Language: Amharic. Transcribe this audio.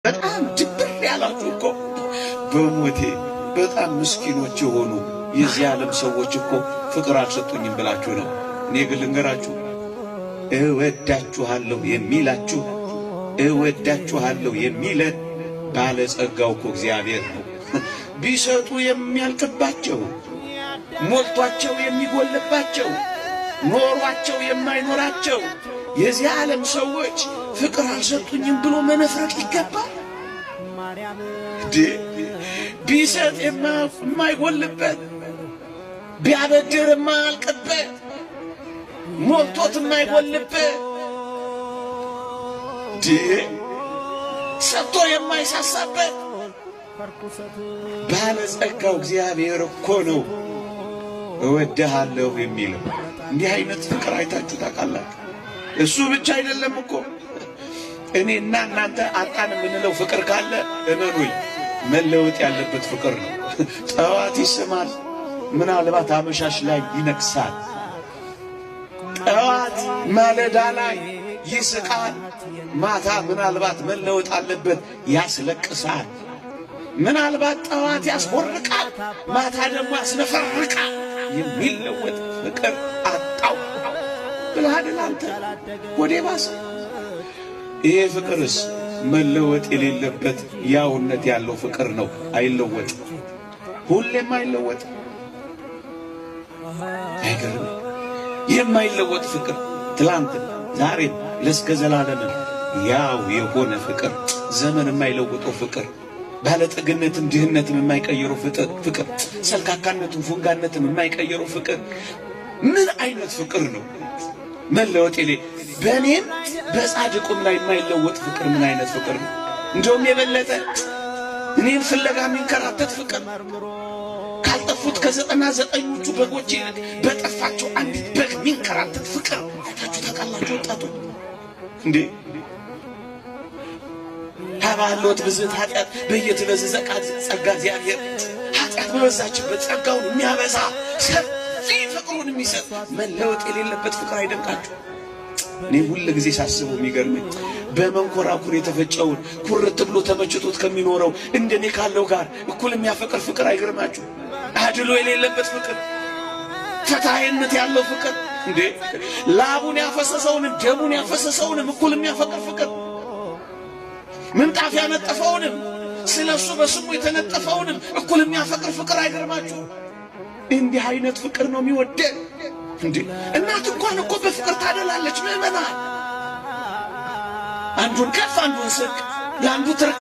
በጣም ድብር ያላችሁ እኮ በሞቴ በጣም ምስኪኖች የሆኑ የዚህ ዓለም ሰዎች እኮ ፍቅር አልሰጡኝም ብላችሁ ነው። እኔ ግን ልንገራችሁ፣ እወዳችኋለሁ የሚላችሁ እወዳችኋለሁ የሚለን ባለጸጋው እኮ እግዚአብሔር ነው። ቢሰጡ የሚያልቅባቸው፣ ሞልቷቸው የሚጎልባቸው፣ ኖሯቸው የማይኖራቸው የዚህ ዓለም ሰዎች ፍቅር አልሰጡኝም ብሎ መነፍረቅ ይገባል? ቢሰጥ የማይጎልበት፣ ቢያበድር የማያልቅበት፣ ሞልቶት የማይጎልበት፣ ሰጥቶ የማይሳሳበት ባለጸጋው እግዚአብሔር እኮ ነው እወድሃለሁ የሚለው። እንዲህ አይነት ፍቅር አይታችሁ ታውቃላችሁ? እሱ ብቻ አይደለም እኮ እኔና እናንተ አጣን የምንለው ፍቅር ካለ እመኑኝ መለወጥ ያለበት ፍቅር ነው። ጠዋት ይስማል፣ ምናልባት አመሻሽ ላይ ይነክሳል። ጠዋት ማለዳ ላይ ይስቃል፣ ማታ ምናልባት መለወጥ አለበት ያስለቅሳል። ምናልባት ጠዋት ያስቦርቃል፣ ማታ ደግሞ ያስነፈርቃል። የሚለወጥ ፍቅር አጣው ብለሃል አንተ። ወደ ባሰ ይሄ ፍቅርስ መለወጥ የሌለበት ያውነት ያለው ፍቅር ነው። አይለወጥ፣ ሁሌም አይለወጥ። አይገርም? የማይለወጥ ፍቅር ትላንት ዛሬ ለእስከ ዘላለም ያው የሆነ ፍቅር፣ ዘመን የማይለውጠው ፍቅር፣ ባለጠግነትን ድህነትን የማይቀየረው ፍቅር፣ ሰልካካነትን ፉንጋነትን የማይቀየረው ፍቅር። ምን አይነት ፍቅር ነው? መለወጥ በእኔም በጻድቁም ላይ የማይለወጥ ፍቅር ምን አይነት ፍቅር ነው? እንደውም የበለጠ እኔን ፍለጋ የሚንከራተት ፍቅር፣ ካልጠፉት ከ99ኞቹ በጎች በጠፋቸው አንዲት በግ የሚንከራተት ፍቅር አይታችሁ ታውቃላችሁ? ወጣቱ እንዴ ሀባሎት ብዝት ኃጢአት በየትበዝህ ጸጋ እግዚአብሔር ኃጢአት በበዛችበት ጸጋውን የሚያበዛ ሰፊ ፍቅሩን የሚሰጥ መለወጥ የሌለበት ፍቅር አይደንቃችሁ? እኔ ሁሉ ጊዜ ሳስበው የሚገርመኝ በመንኮራኩር የተፈጨውን ኩርት ብሎ ተመችቶት ከሚኖረው እንደኔ ካለው ጋር እኩል የሚያፈቅር ፍቅር አይገርማችሁ? አድሎ የሌለበት ፍቅር፣ ፈታሄነት ያለው ፍቅር፣ እንዴ ላቡን ያፈሰሰውንም ደሙን ያፈሰሰውንም እኩል የሚያፈቅር ፍቅር፣ ምንጣፍ ያነጠፈውንም ስለሱ በስሙ የተነጠፈውንም እኩል የሚያፈቅር ፍቅር አይገርማችሁ? እንዲህ አይነት ፍቅር ነው የሚወደድ። እንዴ እናት እንኳን እኮ በፍቅር ታደላለች። ምዕመናን አንዱን ከፍ አንዱን ዝቅ፣ ለአንዱ